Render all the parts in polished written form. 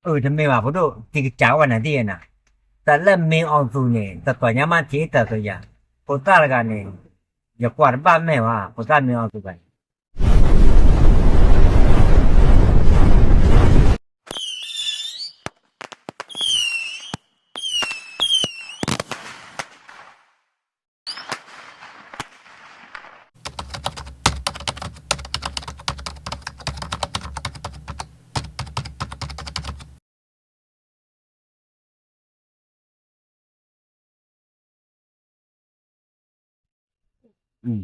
ทำไมวะพุทโธที่จ้าวันนั้นที่น่ะแต่เล่มมีออนซูเนี่ยแต่ตัวนี้มันที่แต่ตัวอย่างพุทธะละกันเนี่ยอย่ากวาดบ้านแม่ว่าพุทธะมีออนซูกันอืม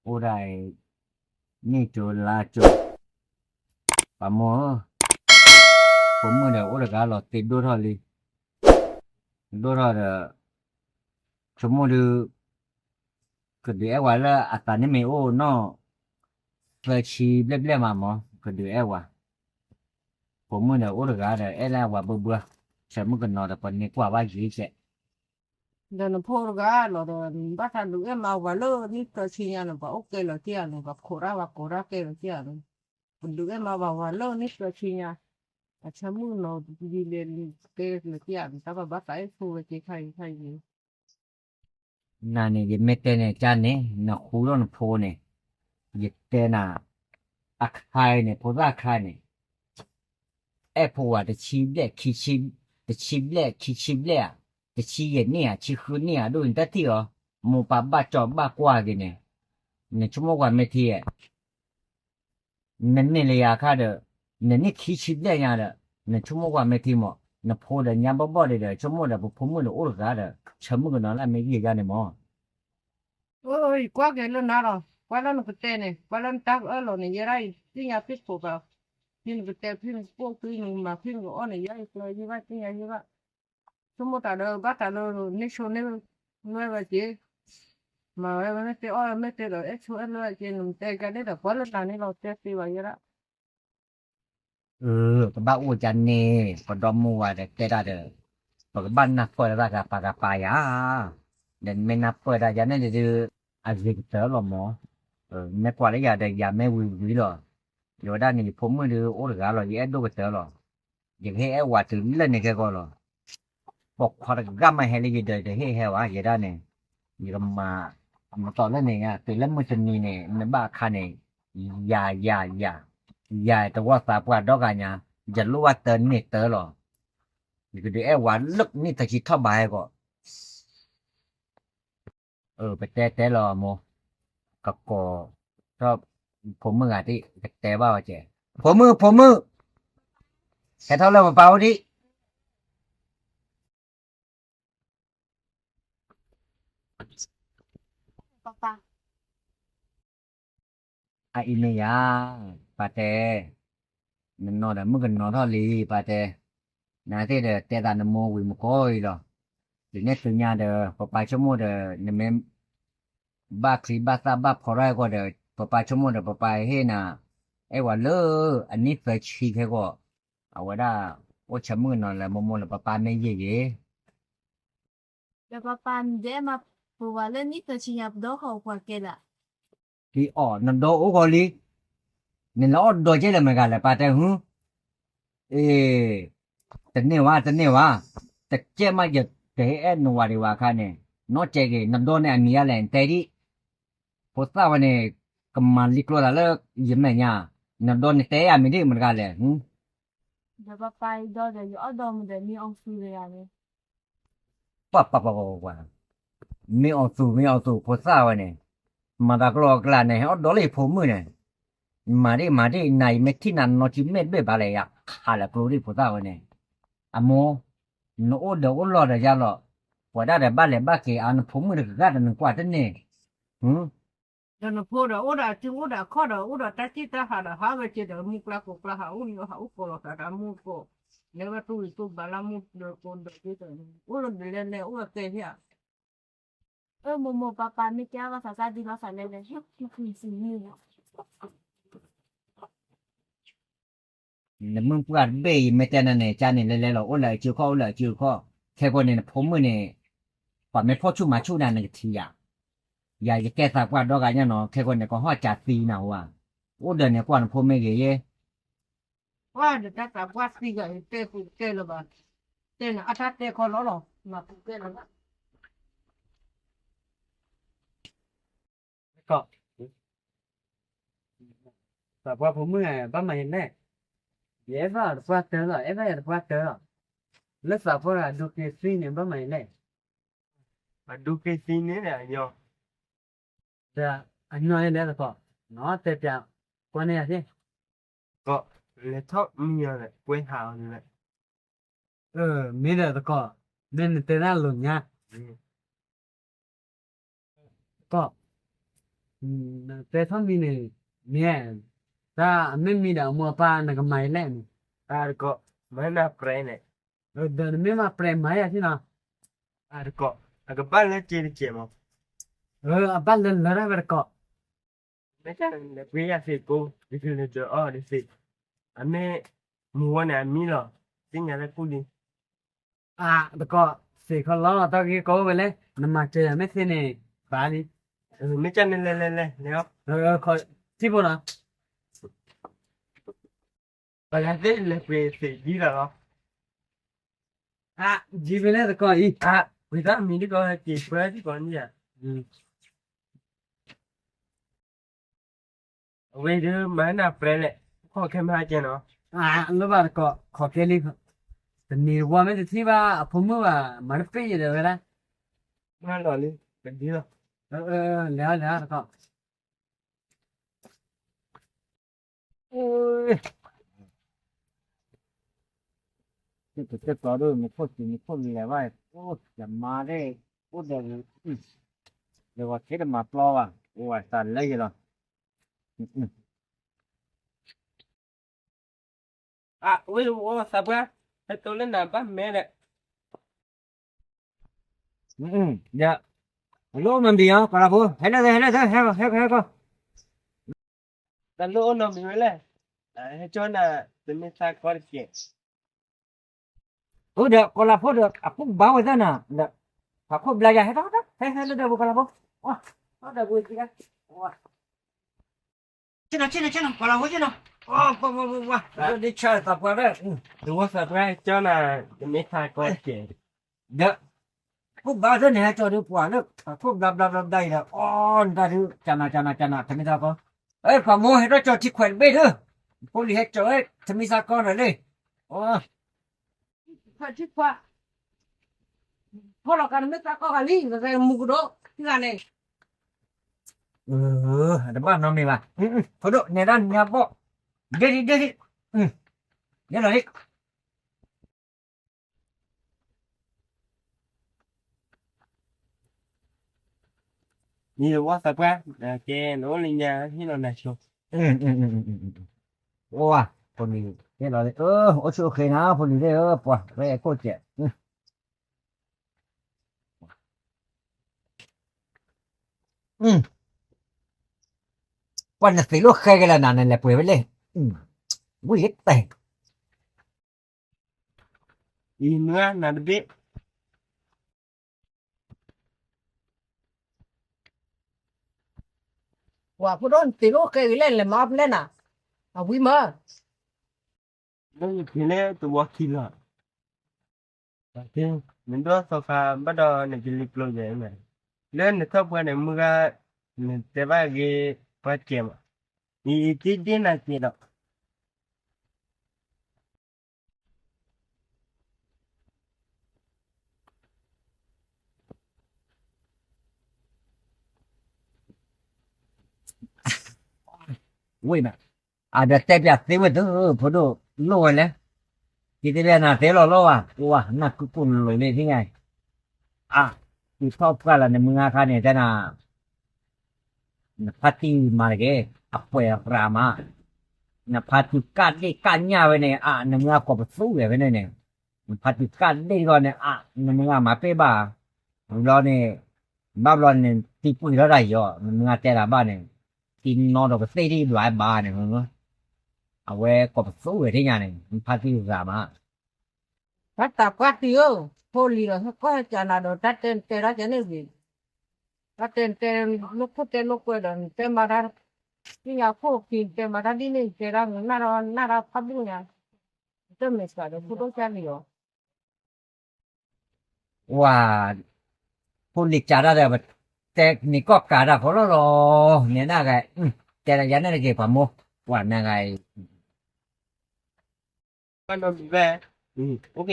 โอ้ได้นี่โจลาโจปะโมผมมือเดียวโอ้ละกันหรอติดดูเท่าเลยดูเท่าเด้อชั่วโมงเดียวก็เดี๋ยวว่าละอัตรานี่ไม่โอ้เนาะเพื่อชีเล็บๆมาหมอก็เดี๋ยวว่าผมมือเดียวโอ้ละกันเด้อแล้วว่าเบื่อฉันมึงก็นอนแต่ปนนี้กว่าว่าอยู่แค่ Dana porga lo do bata lu e ma wa lo ni to chinya no ba okay lo tia no ba khora wa kora ke lo tia no lu e ma wa lo ni to chinya a chamu no di le ke lo tia ta ba ba sai fu ke khai ni nani ye metene chane na khuron phone ye tena akhai ne poda akhai ne e phowa de chi ble khi chi de chi ble khi chi ble de chi ye ne a chi khu ne a do ta ti o mo pa ba cho ba kwa ge ne chumo kwa me ti ye ne le ya kha de ne khi chi ble ya de ne chumo kwa me ti mo na pho de nya bo de chumo de pho mo de o ga de chamu ga na la me ye ga ne mo oi kwa ke lo na ro kwa lo no te ne kwa lo ta lo ne ye rai ti nya pit po ba pin ke te pin po pin ma pin o ne ye lo ye ba ti nya ye ba chumo ta do ba ta lo ni sho ne no ba ti mà em mete ora mete lo echo e lo che non te ga de da quello da ne lo te ti va ira ก็บ้าอูจันเน่ก็ดอมมัวเด็กเจดาเด้อก็บ้านนักเปิดรากาปากาปายาเดินไม่นับเปิดอาจารย์เนี่ยจะอาจจะเจอหรอหมอไม่กว่าได้ยาเด็กยาไม่วิหรออยู่ด้านนี้ผมมือดูโอ้หรืออะไรยี่ดูก็เจอหรออย่างให้ไอ้ว่าถึงเล่นนี่แกก็หรอบอกพอจะกล้ามาให้เลยเดี๋ยวให้ให้ว่าอย่างด้านนี้ยี่ก็มาต่อเล่นนี่ไงตื่นเล่นมือชนีเนี่ยในบ้าคันเนี่ยยาแต่ว่าสาปว่าดอกกันเนี่ยจะรู้ว่าเตือนนี่เตือนหรอ นี่ก็เดี๋ยวไอ้หวานลึกนี่ตะกี้เข้าไปก็ไปแต่รอโมกับก็ชอบผมมืออ่ะที่แต่บ้าเจ๊ผมมือแค่เท่าไรมาเปล่าดิ papá อ่ะอินเนียปาเต้มันนอนแต่มึงก็นอนเท่าลีปาเต้นาที่เด้อแต่ตานโมวิมก้อยหรอหรือเนี่ยตัวญาเด้อพอไปชั่วโมงเด้อเนี่ยแม่บ้าคลีบ้าซาบ้าพอไรก็เด้อพอไปชั่วโมงเด้อพอไปเฮ้น่ะไอ้ว่าเลออันนี้เฟชชีแค่ก็เอาไว้ได้โอ้ชะมือนอนแล้วโมโมแล้วปะปาไม่เย่ de papá de ma provale ni to chinya do ho kwa kela ที่อ๋อนันโดโอ้กอลีนี่เราโดนเจเลยเหมือนกันแหละปาแต่หึเอแต่เนี่ยว่าแต่เจ้ามาเยอะแต่เอ็นนัวดีว่าค่ะเนี่ยนอกจากนันโดเนี่ยมีอะไรแต่ที่พอทราบว่าเนี่ยกำมันลิกโลละเลิกยิ้มเนี่ยนันโดเนี่ยแต่ยังไม่ได้เหมือนกันเลยหึ de papá do de yo do mo de ni on su de ya ne ปั๊บไม่เอาสู่พอทราบว่าเนี่ยมาตะกรอกลาเนี่ยเอาดอลเลยผมมือเนี่ยมาได้ในเม็ดที่นั่นนอจิเม็ดเบบอะไรอ่ะขาละกรูดิพอทราบว่าเนี่ย อะโมโนโอเดโอลอดะยาลอปวดาเดบ้าเลบ้าเกอันผมมือกะดันกว่าตันเนี่ยหืม da no pora ora ti ora kora ora ta ti ta ha da ha ve che da mu kla ko kla ha u ni ha u ko lo ta da mu ko ne va tu ba la mu do ko do ti da ora de le ora te ya e mo mo papá me kya va sa sa di va sa le le yo ki si ni เนี่ยมึงปวดเบยไม่แต่นั่นเนี่ยจานเนี่ยเลยๆหรอโอ้เลยจิ้วข้อโอ้เลยจิ้วข้อแค่คนเนี่ยผมมือเนี่ยปอดไม่พอชูมาชูนั่นเนี่ยทีอ่ะอย่าจะแก้สักว่าดอกกันเนี่ยเนาะแค่คนเนี่ยก็ฮอดจัดซีนะว่ะโอ้เดินเนี่ยกว่าผมไม่เกยโอ้ Wah, de tata buat tiga te ku te lo ba. Te na ata te ko lo ma ku te lo ba. ก็แต่ว่าผมเมื่อบ้านใหม่แน่เดี๋ยวว่าว่าเจอแล้วเอ้ยว่าเจอแล้วแล้วสาวว่าดูเคซีเนี่ยบ้านใหม่แน่ ดูเคซีนี่เนี่ยยอ แต่อันน้อยเนี่ยแล้วก็เนาะแต่จะกว่านี้สิ ก็เลยชอบมีอะไรกล้วยหาวนี่แหละ มีแต่แล้วก็เดินแต่ละหลุนเนี่ยก็แต่ถ้ามีเนี่ยถ้าไม่มีเดี๋ยวมัวป้านักไม่เล่น ก็ไม่น่าแปลเนี่ย เดินไม่มาเปรมไหมอะที่น่ะ ก็แล้วก็บ้านเล็กเจริญเจียม บ้านเดินแล้วได้ก็ ไม่ใช่เด็กวิทยาศิลป์กูดิคือเจออ๋อดิสิอันนี้มัวเนี่ยมีหรอสิ่งอะไรกูดิ แล้วก็สี่คนล้อตอนกี้โก้ไปเลยน้ำมาเจอไม่ใช่เนี่ยบ้านนี้ ไม่ใช่เนี่ยเลยแล้ว ขอที่พูดนะ ก็แล้วที่เล็กวิทยาศิลป์ยี่หรอ จีไปเลยแล้วก็อี วิธีมีนี่ก็จีบเพื่อนที่ก่อนเนี่ยเว้ยเดี๋ยวไม่น่าแปลเนี่ยข้อแค่มาเจเนาะ แล้วบ้านก็ขอแค่นี้ครับแต่นี่ว่าไม่ได้ที่ว่าผมว่ามันเป็นยังไงเลยนะ มาหล่อเลยเป็นที่หรอ แล้วก็โอ้ย จะต่อด้วยมันโคตรจริงมันโคตรเลยว่าโอ้จะมาได้โอ้เดี๋ยวเดี๋ยวว่าคิดมาปลออ่ะโอ้ยสั่นเลยเหรอ เว้ยว่าสับกันไอ้ตัวเล่นน้ำปั้มแม่เนี่ย เดี๋ยวรู้มันดีอ่ะครับผมให้เลยให้ก็ แต่ลูกน้องมีไว้เลยให้จนเป็นไม่ทราบก็เกี่ย เดี๋ยวก็ลาพูดเดี๋ยวปุ๊บบ้าไว้ซะนะเดี๋ยวถ้าพูดบลายให้ต้องให้เดี๋ยวบุกลาพูว้าเดี๋ยวบุกอีกแล้วว้าชินะก็ลาพูดชินะว้าเดี๋ยวช่วยตับกันเลย ดูว่าสับกันเจ้าน่ะเป็นไม่ทราบก็เกี่ย เดี๋ยวปุ๊บบ้าซะเนี่ยจอดูปวดเลยปุ๊บดับได้แล้วอ๋อได้ดูจานาทำไมตาก็พอโมให้เราจอดที่แขวนเบ็ดเถอะพวกนี้ให้จอดทำไมตาก็เลยอ๋อ Fa chi qua. Polo kan me ta ko gali ga mugdo tigane. เดี๋ยวบ้านน้องนี่มาพอดูเนี่ยด้านเนี่ยบ่เดี๋ยวเดี๋ยวหน่อย นี่ว่าสับกันแกโน้ลิญญาที่เราหนักชัว โอ้ว่ะคนนี้เนี่ยเราโอเคนะคนนี้ปะเร่โคตรเจ๋วันนี้สิลูกใครกันละนั่นแหละป่วยไปเลยวิ่งแต่ อีเนื้อหนาดเบ๊ะ Wa pu don ti lo ke len le ma len na. A wi ma. แล้วอยู่ที่นี่ตัวคิดละแต่มันตัวสภาพบัดเนี่ยจะลิบลงอย่างไรเล่นเนี่ยชอบกันเนี่ยมึงก็เนี่ยแต่ว่าเกี่ยปัจเจมอีที่ดินน่ะเกี่ย วิ่งแบบเดี๋ยวเตะแบบเตะไปพอดูลอยแล้วกินได้น่ะเตะรออ่ะว้านักกุนเลยนี่ที่ไงที่ชอบกันละในเมืองค่ะเนี่ยจะน่ะพัติมาเลยป่วยรามานะพัติการได้การยาไว้เนี่ยในเมืองก็ไปสู้ไว้เนี่ยพัติการได้ก่อนเนี่ยในเมืองมาเป้บ้าเราเนี่ยบ้านเราเนี่ยที่ปุ๋ยเราได้เยอะในเมืองแต่ละบ้านเนี่ยกินนอนเราไปเสียที่หลายบ้านเนี่ยมึงเอาไว้ก็ไปสู้ไว้ที่ไงเนี่ยพัติรามา Ta ta qua ti o. Poli lo ko cha na do ta ten te ra cha ne wi. Ta ten lo ko te lo ko don te ma ra. Ni ya ko ki te ma ra di ne te ra na ra pa bu ya. 这没啥的，不都家里有。哇，พูดลิกจาระแบบแต่นี่ก็กาดาพอแล้วรอเนี่ยน่าไงแต่ละยันนั่นเกี่ยวกับโมว่าน่าไง Cuando vive, ok.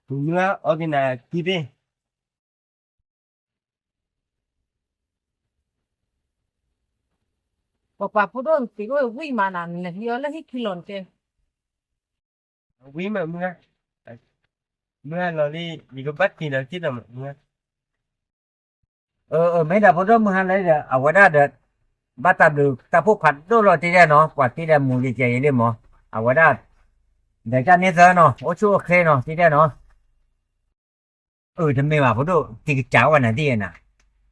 Tu nữa, ordina kibe. 爸不都这个喂嘛呢？你要那些去弄的， Quý mà mưa. Mưa là đi, vì có bắt thì là chết rồi mà mưa. ไม่ได้พอต้องมึงหันเลยเด้อเอาไว้ได้เด้อบัตรดูตาพวกขัดดูรอที่ได้เนาะกว่าที่ได้มูลใจเลยมั้งเอาไว้ได้เดี๋ยวจะเนี่ยเจอเนาะโอ้ชัวโอเคเนาะที่ได้เนาะทำไมวะพอดูที่เจ้าวันนั้นที่น่ะ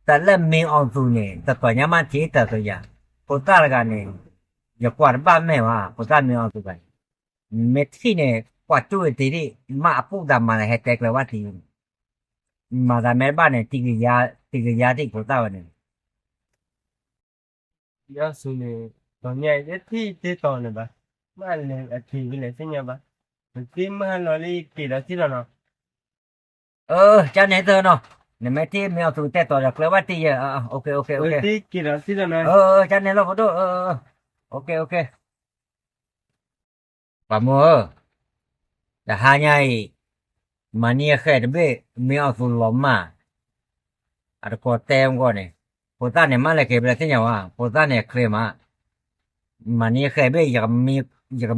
แต่เริ่มมีออนซูเนี่ยแต่ก่อนยังมาที่แต่ตัวอย่างพอตาละกันเนี่ยอย่ากวาดบ้านแม่ว่าพอตามีออนซูไปเม็ดที่เนี่ยกวาดจุ้ยทีนี้มาปุ๊บดำมาให้แตกเลยว่าทีมาแต่แม่บ้านเนี่ยที่ที่พอตาวันเนี่ย Nhớ su này, còn nhảy đến thì thế toàn này bà. Mà lên thì cái này sẽ nhớ bà. Mình tìm mà nó đi kỳ đó chứ đâu nào. จ้าไหนเธอเนาะเนี่ยไม่ที่ไม่เอาสูตรแต่ต่อจากเลยว่าที่โอเคโอเคโอเค Thì kỳ đó chứ đâu nào. จ้าไหนเราพอดูโอเคโอเคป่ามัวแต่หาไงมาเนี่ยแค่เด็กไม่เอาสูตรหลอมมาอาจจะพอเต็มก่อนเนี่ยพอตาเนี่ยมาเลยเก็บอะไรที่เนี่ยวะพอตาเนี่ยเคลมมาเนี่ยแค่เบ้อยาก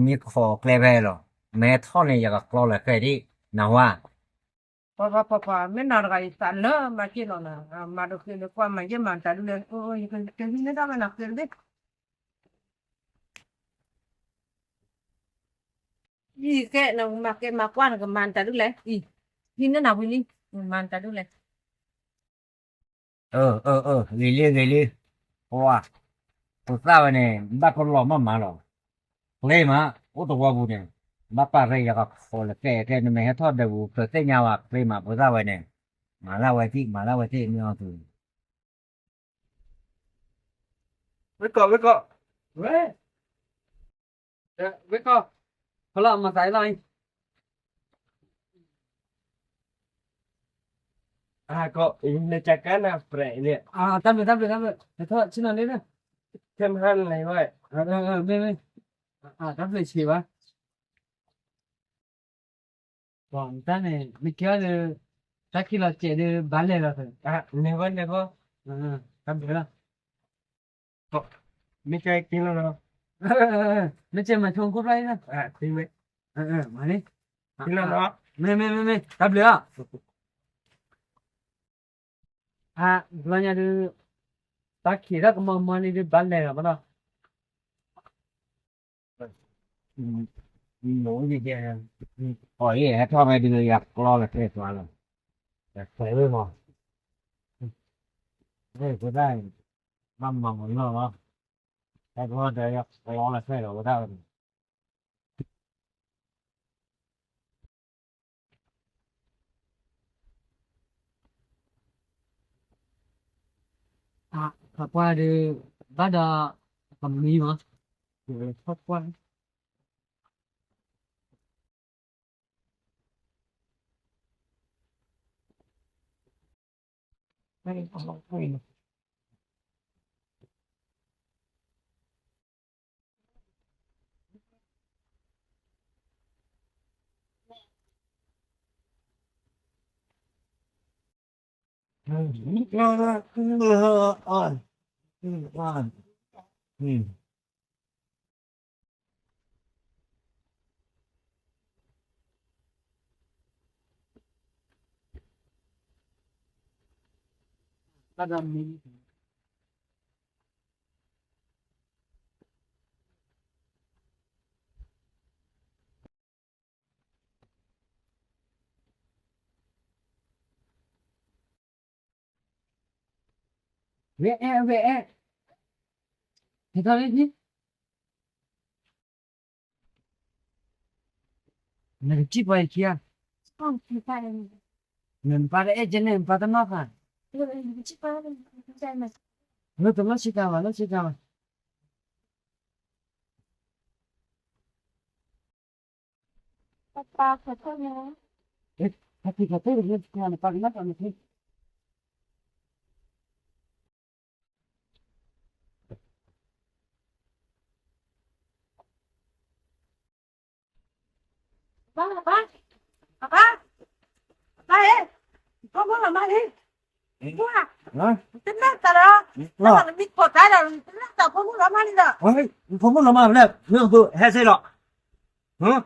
มีขอเคลมให้หรอแม้ท่อนเนี่ยอยากกรอเลยแค่ที่นะว่า 没拿那个散了，嘛去了呢，嘛都去了，光嘛也嘛在那里，跟那他们那去的，cái nó mà cái mà quan cái màn tại lúc này, thì nó nào đi, màn tại lúc này. เรื่อยเพราะว่าตัวสาวเนี่ยบ้านคนหล่อมาหรอเลยมาโอ้ตัวบูเนี่ยบ้านป้าเรียกก็ขอละแกนี่ไม่ให้ทอดเดี๋ยวเกิดเสียงว่าเลยมาตัวสาวเนี่ยมาเล่าไว้ที่ไม่เอาถึง Với cọ. Vé. Vé co. Có lợn mà tại lại. À cọ, ý là chả cá nào rẻ nè. Tạm biệt. Thế thôi, xin nào đến đây. Thêm han này vậy. Bên. Tạm biệt chị ba. Còn ta này, mình kéo được. Ta khi là trẻ được bán lẻ là phải. Này vẫn được không? Tạm biệt là. Mình chơi kia là nào. Nó chơi mà chung cút đây nè. Thì vậy. Mà đi. Kia là nó. Mê. Tạm biệt à. Là nhà được. Ta khi ra cái mà đi bán lẻ là bắt đầu. Nổi gì vậy hỏi gì hết thôi mày đi gặp lo là thế toàn rồi phải với mò đây có đây mắm mỏng nó không cái con đấy lo là thế rồi có đâu Thật qua đi bắt đầu cầm mi mà. Thoát qua. Đây, đây. Bắt đầu mi. Vẽ. Thế thôi đi nhé. Này chip vậy kia. Không, thì phải Mình phải để trên này phải tao nó phải. chị ba đây mà Nó tụi nó xí cao mà. Papa khổ thôi nhá. Thì có thể được làm con mắt ở đây. Ba ba ba ba ba ơi con muốn làm gì mua à Hả? tính năng ta đó nó Lo. là biết có cái là tính năng ta con muốn làm gì đó Ôi, không muốn làm mà nè, nương tôi hết xe rồi. Hả?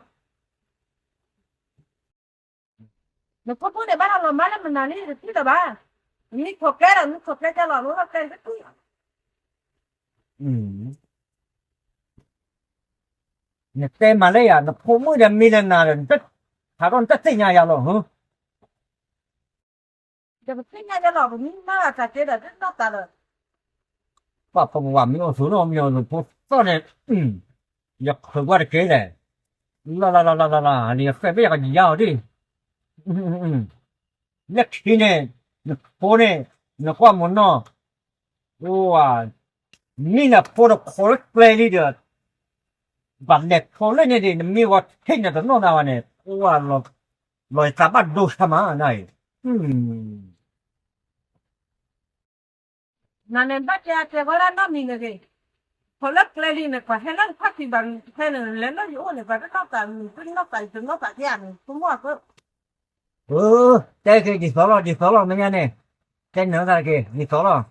nó có muốn để ba làm gì mình làm đi thì đó ba biết có cái là biết có cái cho nó cái cái Ừ. Nè, tên mà lấy à, nó không muốn đem mi lên nào rồi, tất, thà con tất thế nhà rồi, hả? giờ mình tính năng cho nó mình nó là cái là nó ta rồi Bà không làm mình xuống nó nhiều rồi, phố, sao này, nhập khởi qua được kế này. Là, phải biết cái gì nhau đi. Nhất khi này, nó phố này, nó qua muốn nó. Wow, mi là phố nó khó lấy đi được. Bạn đẹp khó lấy này thì mi vào thế này nó nào này. Wow, rồi ta bắt đồ sao mà này. nên bắt ra cái gọi là nó mình cái họ lắc lên đi này quả hay nó phát thì bằng hay là lên nó yếu này và nó tại cái ăn cũng mua cái Cái gì xấu rồi, gì xấu rồi mấy nha này. Cái nữa ra kìa, gì xấu rồi.